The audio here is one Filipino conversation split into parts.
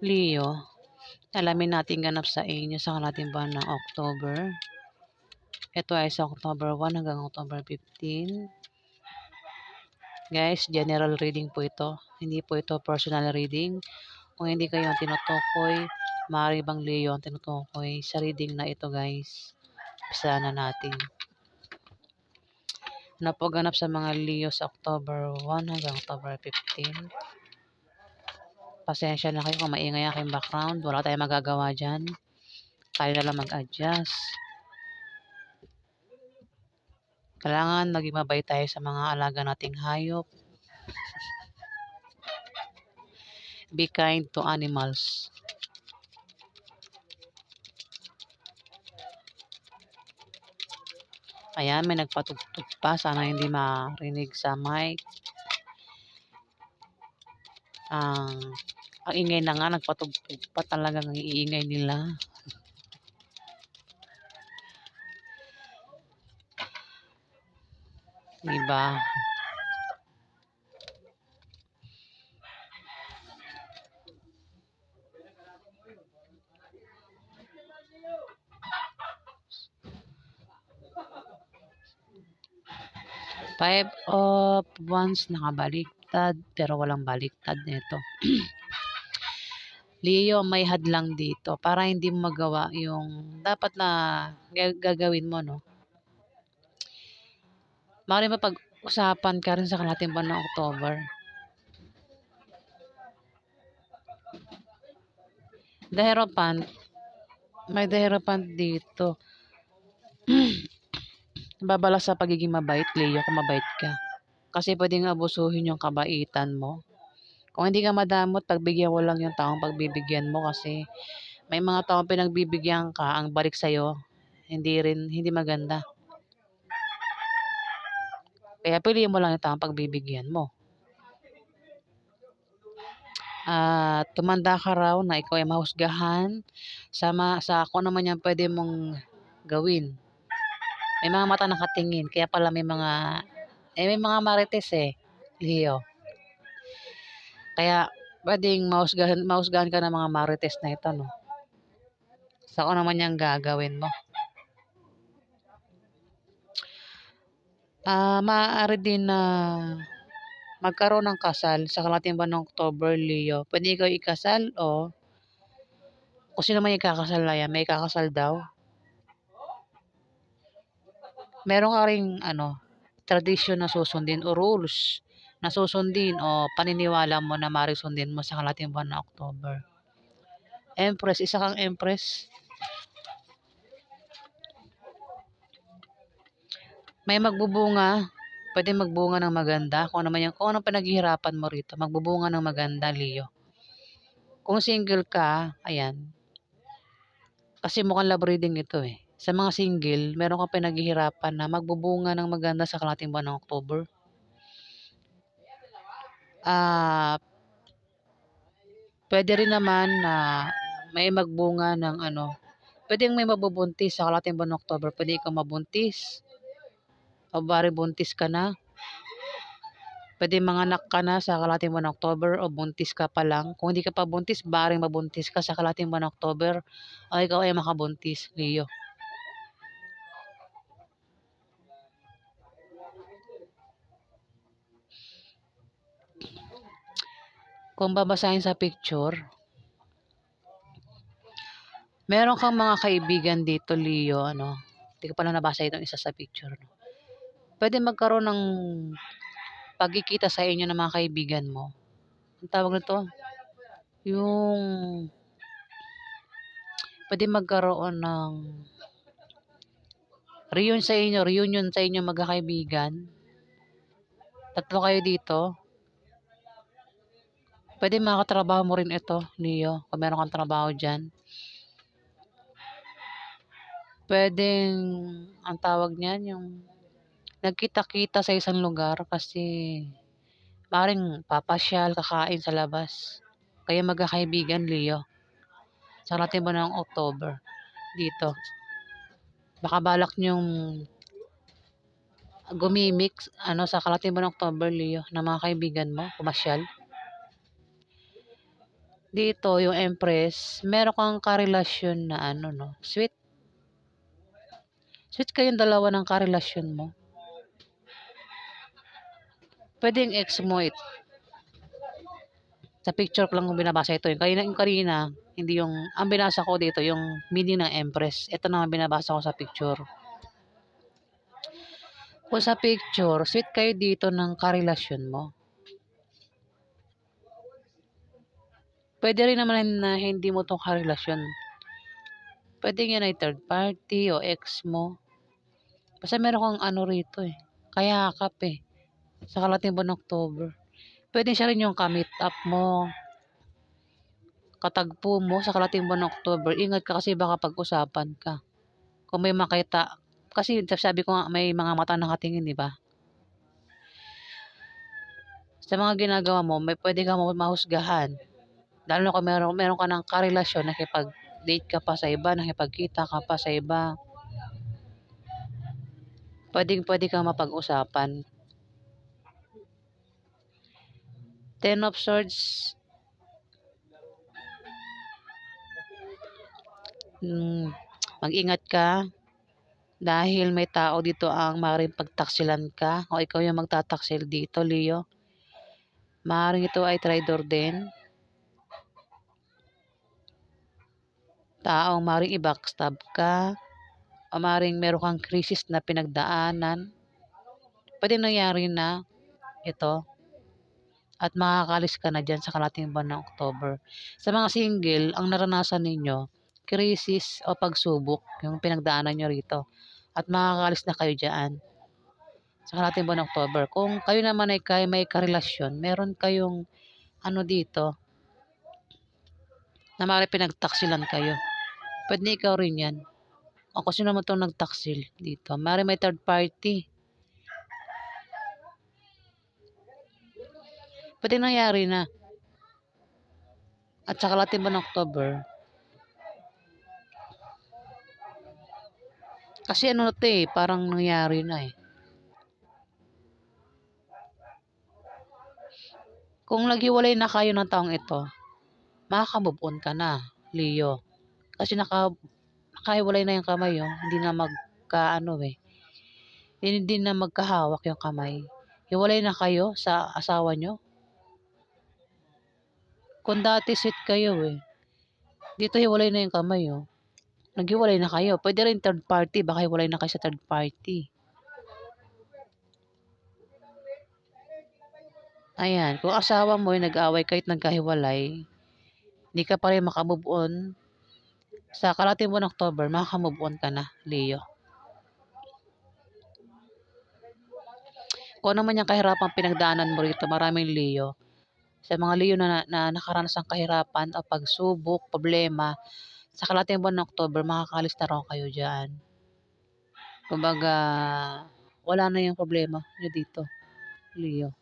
Leo, alamin natin ganap sa inyo sa kalating buwan ng October. Ito ay sa October 1 hanggang October 15. Guys, general reading po ito. Hindi po ito personal reading. Kung hindi kayo ang tinutukoy, maaari bang Leo ang tinutukoy sa reading na ito, guys? Umpisa na natin. Ano po ganap sa mga Leo sa October 1 hanggang October 15? Pasensya na kayo kung maingay aking background. Wala tayong magagawa dyan. Tayo na lang mag-adjust. Kailangan maging mabait tayo sa mga alaga nating hayop. Be kind to animals. Ayan, may nagpatugtog pa. Sana hindi marinig sa mic. Ang ingay na nga, nagpatugtog pa, talagang ang iingay nila. Diba? Five of Wands nakabaliktad, pero walang baliktad nito. Leo, may hadlang dito para hindi mo magawa yung dapat na gagawin mo, no? Maaari mapag-usapan ka rin sa kalating buwan ng October. The Hierophant, may The Hierophant dito. Babala sa pagiging mabait, Leo, kung mabait ka. Kasi pwedeng abusuhin yung kabaitan mo. Kung hindi ka madamot, pagbigyan mo lang yung taong pagbibigyan mo kasi may mga taong pinagbibigyan ka, ang balik sa'yo, hindi maganda. Kaya piliin mo lang yung taong pagbibigyan mo. Tumanda ka raw na ikaw ay mahusgahan sa kung naman yan pwede mong gawin. May mga mata nakatingin, kaya pala may mga marites Leo. Kaya pwedeng mahusgahan ka ng mga marites na ito, no? Sa kung naman yung gagawin mo. Maaari din na magkaroon ng kasal sa kalating buwan ng October, Leo. Pwede ikaw ikasal o kung sino man ikakasal na yan, may kakasal daw. Meron ka ring tradisyon na susundin o rules na susundin o paniniwala mo na marisundin mo sa kalating buwan ng October. Empress, isa kang Empress. May magbubunga, pwede magbunga ng maganda. Kung anong pinaghihirapan mo rito, magbubunga ng maganda, Leo. Kung single ka, ayan. Kasi mukhang love reading ito Sa mga single, meron kang pinaghihirapan na magbubunga ng maganda sa kalating buwan ng October. Pwede rin naman na may magbunga ng pwedeng may mabubuntis sa kalating buwan ng October. Pwede ikaw mabuntis. O bari buntis ka na. Pwede manganak ka na sa kalating buwan ng October o buntis ka pa lang. Kung hindi ka pa buntis, baring mabuntis ka sa kalating buwan ng October o ikaw ay makabuntis, Leo. Kung babasahin sa picture, meron kang mga kaibigan dito, Leo, Hindi ko pala nabasa itong isa sa picture, no? Pwede magkaroon ng pagkikita sa inyo ng mga kaibigan mo. Ang tawag nito, yung pwede magkaroon ng reunion sa inyo magkakaibigan. Tatlo kayo dito. Pwede makatrabaho mo rin ito, Leo, kung meron kang trabaho dyan. Pwedeng, ang tawag niyan, yung nagkita-kita sa isang lugar kasi maring papasyal, kakain sa labas. Kaya magkakaibigan, Leo. Sa natin ba ng October dito. Baka balak nyong gumimix sa kalating buwan ng October, Leo, na mga kaibigan mo, pumasyal. Dito, yung Empress, meron kang karelasyon na ano, no? Sweet. Sweet kayong dalawa ng karelasyon mo. Pwede yung ex mo sa picture ko lang kung binabasa ito. Yung kanina, hindi yung, ang binasa ko dito, yung meaning ng Empress. Ito naman binabasa ko sa picture. Kung sa picture, sweet kayo dito ng karelasyon mo. Pwede rin naman na hindi mo itong karelasyon. Pwede yan ay third party o ex mo. Basta meron kang ano rito kayakap sa kalating buwan ng October. Pwede siya rin yung ka-meet up mo, katagpo mo sa kalating buwan ng October. Ingat ka kasi baka pag-usapan ka. Kung may makita, kasi sabi ko nga may mga mata nakatingin, di ba? Sa mga ginagawa mo, may pwede ka mo mahusgahan. Lalo na kung meron ka ng karelasyon, nakipag-date ka pa sa iba, nakipagkita ka pa sa iba. Pwede kang mapag-usapan. Ten of Swords, mag-ingat ka dahil may tao dito ang maaaring pagtaksilan ka o ikaw yung magtataksil dito, Leo. Maaaring ito ay traitor din. Taong maaaring i-backstab ka o maaaring meron kang krisis na pinagdaanan. Pwede nangyari na ito at makakalis ka na dyan sa kalating buwan ng October. Sa mga single, ang naranasan ninyo, krisis o pagsubok, yung pinagdaanan nyo rito. At makakalis na kayo dyan sa kalating buwan ng October. Kung kayo naman ay may karelasyon, meron kayong ano dito, na maaaring pinagtaksilan kayo. Pwede ikaw rin yan. O kung sino naman itong nagtaksil dito. Maaaring may third party. Pwede nangyari na. At sa kalating buwan ng October, kasi ano na ito parang nangyari na Kung naghiwalay na kayo ng taong ito, makaka-move on ka na, Leo. Kasi nakahiwalay na yung kamay, hindi na hindi na magkahawak yung kamay. Hiwalay na kayo sa asawa nyo. Kung dati sweet kayo dito hiwalay na yung kamay, Naghiwalay na kayo. Pwede rin third party, baka hiwalay na kayo sa third party. Ayan, kung asawa mo ay nag-away kahit nagkahiwalay, hindi ka pa rin makamove on, sa kalating buwan ng October, makamove on ka na, Leo. Kung ano man yung kahirapan pinagdaanan mo rito, maraming Leo. Sa mga Leo na nakaranas ng kahirapan o pagsubok, problema, sa kalating buwan ng October, makakalis na raw kayo dyan. Kumbaga, wala na yung problema nyo dito, Leo.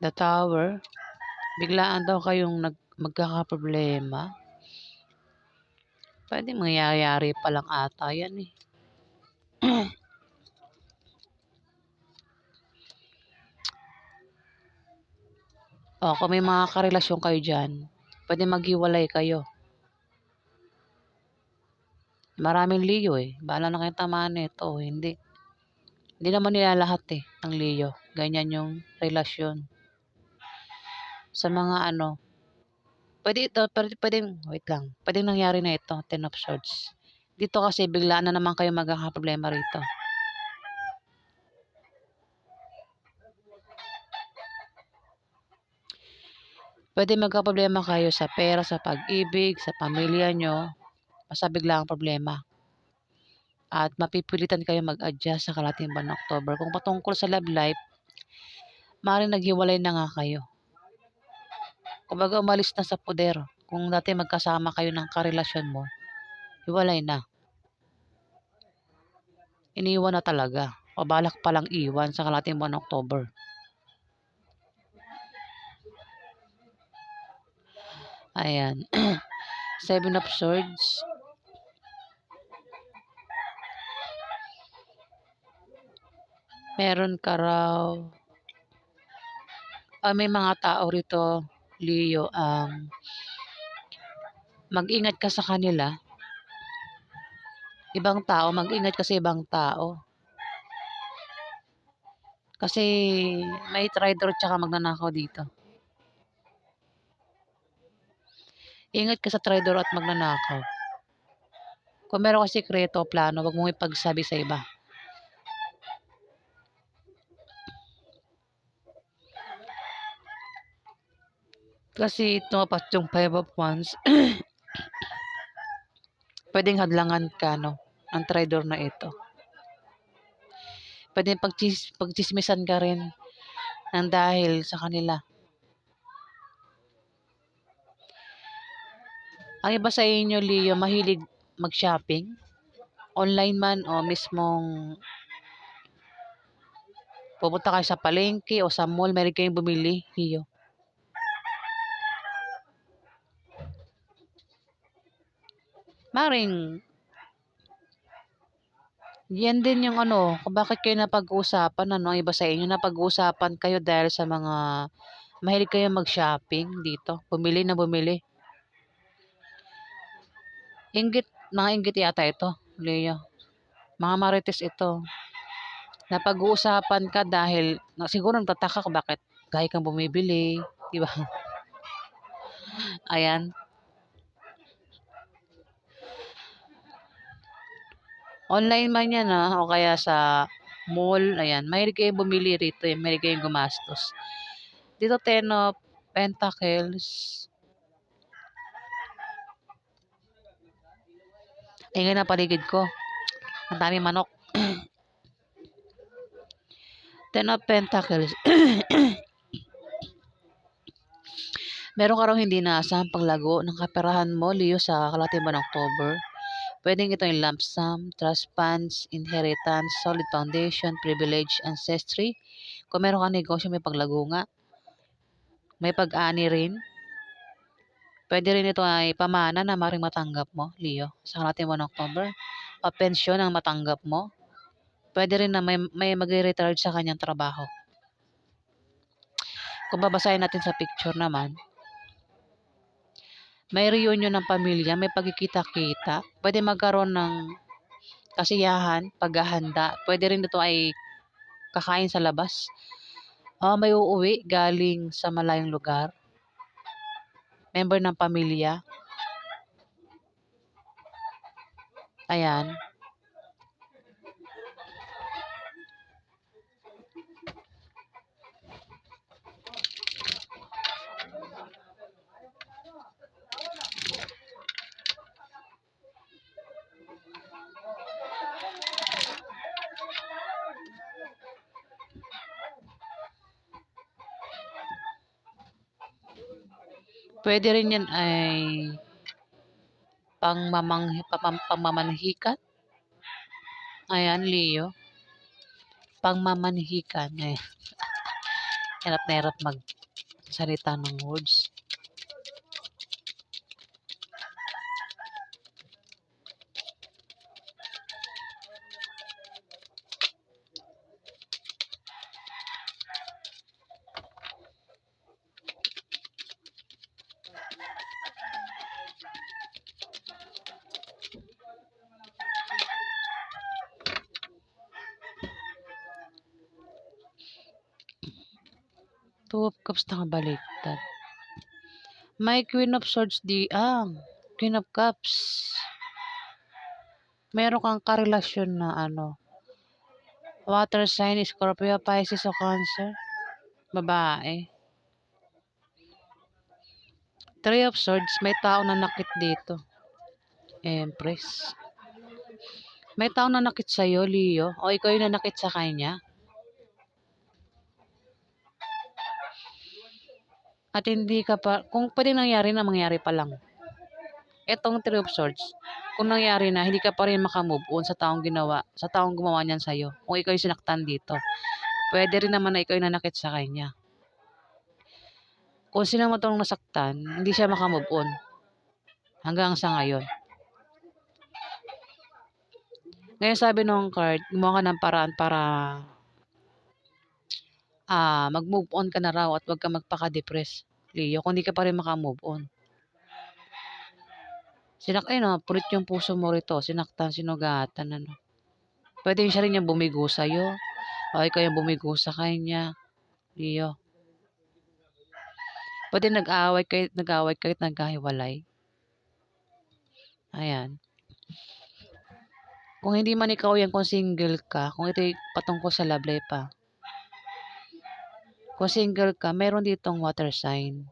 The Tower, biglaan daw kayong magkakaproblema. Pwede mangyayari pa lang ata yan kung may mga karelasyon kayo dyan, pwede maghiwalay kayo. Maraming Leo Bahala na kayong tamaan nito hindi. Hindi naman nila lahat ng Leo. Ganyan yung relasyon. Sa mga wait lang. Pwedeng nangyari na ito, Ten of Swords. Dito kasi biglaan na naman kayo magkakaproblema rito. Pwede magkaproblema kayo sa pera, sa pag-ibig, sa pamilya nyo. Basta biglang problema. At mapipilitan kayo mag-adjust sa kalating buwan ng October. Kung patungkol sa love life, maaaring naghiwalay na nga kayo. Kumbaga umalis na sa poder. Kung dati magkasama kayo ng karelasyon mo, hiwalay na. Iniwan na talaga. O balak palang iwan sa kalating buwan ng October. Ayan. Seven of Swords. Meron ka raw. May mga tao rito, Leo, mag-ingat ka sa kanila. Ibang tao, mag-ingat ka sa ibang tao. Kasi may traitor tsaka magnanakaw dito. Ingat ka sa traitor at magnanakaw. Kung meron ka sikreto o plano, wag mong ipagsabi sa iba. Kasi tumapat yung Five of Wands. Pwedeng hadlangan ka, no, ang traitor na ito. Pwedeng pagchismisan ka rin ng dahil sa kanila. Ang iba sa inyo, Leo, mahilig mag-shopping. Online man o mismong pupunta kayo sa palengke o sa mall, meron kayong bumili, Leo. Maring, yan din yung ano, kung bakit kayo napag-uusapan, ano, ang iba sa inyo, napag-uusapan kayo dahil sa mga, mahilig kayo mag-shopping dito. Bumili na bumili. Mga inggit yata ito, Leo. Mga marites ito. Napag-uusapan ka dahil, siguro nagtataka ka bakit gaya kang bumibili, di ba? Ayan. Online man yan o kaya sa mall, ayan. Mahilig kayong bumili rito, mahilig kayong gumastos. Dito, Ten of Pentacles. Ingay na paligid ko. Ang dami manok. Ten of Pentacles. Meron ka raw hindi naasahang paglago ng kaperahan mo, Leo, sa kalating buwan ng October. Pwedeng ito yung lump sum, trust funds, inheritance, solid foundation, privilege, ancestry. Kung meron ka negosyo, may paglago nga. May pag-ani rin. Pwede rin ito ay pamana na maring matanggap mo, Leo, sa kalating buwan ng October. O pensyon ang matanggap mo. Pwede rin na may mag-retire sa kanyang trabaho. Kung babasahin natin sa picture naman, may reunion ng pamilya, may pagkikita-kita. Pwede magkaroon ng kasiyahan, paghahanda. Pwede rin ito ay kakain sa labas. May uuwi galing sa malayong lugar. Member ng pamilya. Ayan. Pwede rin yan ay pangmamanhikan. Ayan, Leo. Pangmamanhikan. Hirap na hirap magsalita ng words. Two of Cups nakabaliktad. May Queen of Swords Queen of Cups. Meron kang karelasyon na water sign, Scorpio, Pisces o Cancer. Babae. Three of Swords, may tao na nakit dito. Empress. May tao na nakit sa'yo, Leo. O ikaw yung nanakit sa kanya. At hindi ka pa, kung pwedeng nangyari na, mangyari pa lang. Etong Three of Swords, kung nangyari na, hindi ka pa rin makamove on sa taong gumawa niyan sa'yo. Kung ikaw yung sinaktan dito, pwede rin naman na ikaw yung nanakit sa kanya. Kung sino mo tong nasaktan, hindi siya makamove on hanggang sa ngayon. Ngayon sabi nung card, gumawa ka ng paraan para mag-move on ka na raw at huwag ka magpaka-depress, Leo, kung hindi ka pa rin makamove on. Pulit yung puso mo rito, sinaktan, sinugatan, ano. Pwede siya rin yung bumigo sa'yo, o ikaw yung bumigo sa kanya, Leo. Pwede nag-away kayo at nagkahiwalay. Ayan. Kung hindi man ikaw yan, kung single ka, kung ito'y patungkol sa love life pa. Kung single ka, meron ditong water sign.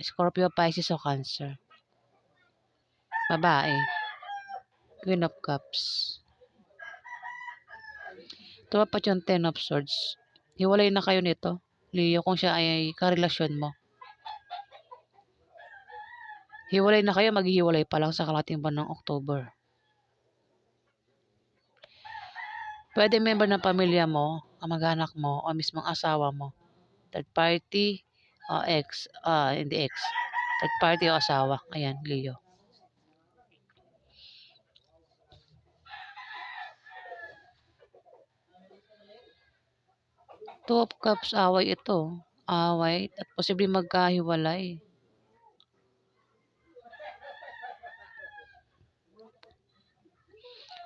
Scorpio, Pisces o Cancer. Babae. Queen of Cups. Tumapat yung Ten of Swords. Hiwalay na kayo nito, Leo, kung siya ay karelasyon mo. Hiwalay na kayo, maghihiwalay pa lang sa kalahating buwan ng October. Pwede member ng pamilya mo, kamag-anak mo, o mismong asawa mo. Third party, o hindi ex. Third party o asawa. Ayan, Leo. Two of Cups, away ito. Away at posibleng magkahiwalay.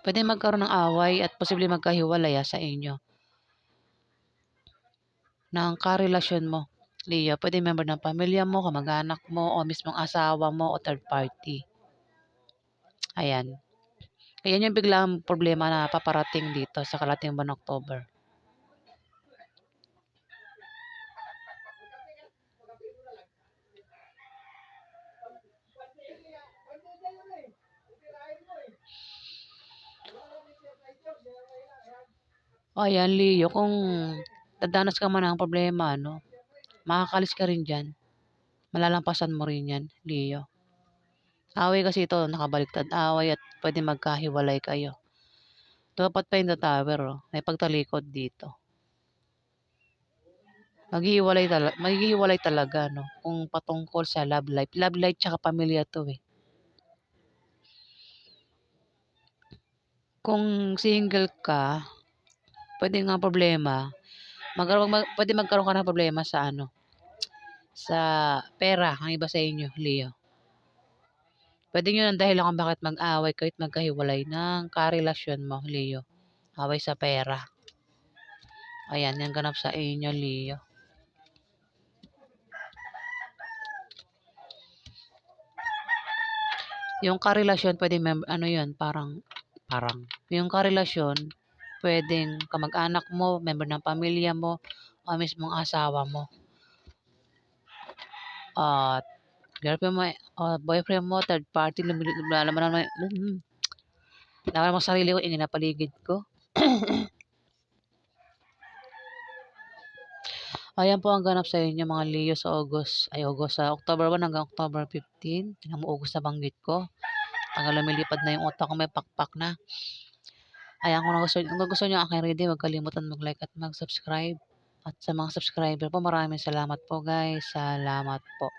Pwede magkaroon ng away at posibleng magkahiwalay sa inyo. Ng karelasyon mo, Leo. Pwede member ng pamilya mo, kamag-anak mo, o mismong asawa mo, o third party. Ayan. Ayan yung biglang problema na paparating dito sa kalahating buwan ng October. Ayan, Leo, kung dadanas ka man ng problema, no, makakalis ka rin dyan. Malalampasan mo rin yan, Leo. Away kasi ito, nakabaliktad away at pwede magkahiwalay kayo. Dapat pa yung the tower, may pagtalikod dito. Maghihiwalay talaga, no, kung patungkol sa love life. Love life tsaka pamilya to eh. Kung single ka, pwede nga problema, pwede magkaroon ka ng problema sa pera, ang iba sa inyo, Leo. Pwede yun ang dahilan kung bakit mag-away kayo at magkahiwalay ng karelasyon mo, Leo. Away sa pera. Ayan, yan ganap sa inyo, Leo. Yung karelasyon, pwede yung karelasyon, pwedeng kamag-anak mo, member ng pamilya mo, o mismong asawa mo. At girlfriend mo, boyfriend mo, third party, lalaman mo sarili ko, ingin na paligid ko. Ayan po ang ganap sa inyo mga Leo sa sa October 1 hanggang October 15. Tingnan mo, August na banggit ko. Tagal lumilipad na yung utak ko, may pakpak na. Ayan, kung gusto nyo ang aking reading, huwag kalimutan mag-like at mag-subscribe. At sa mga subscriber po, maraming salamat po guys. Salamat po.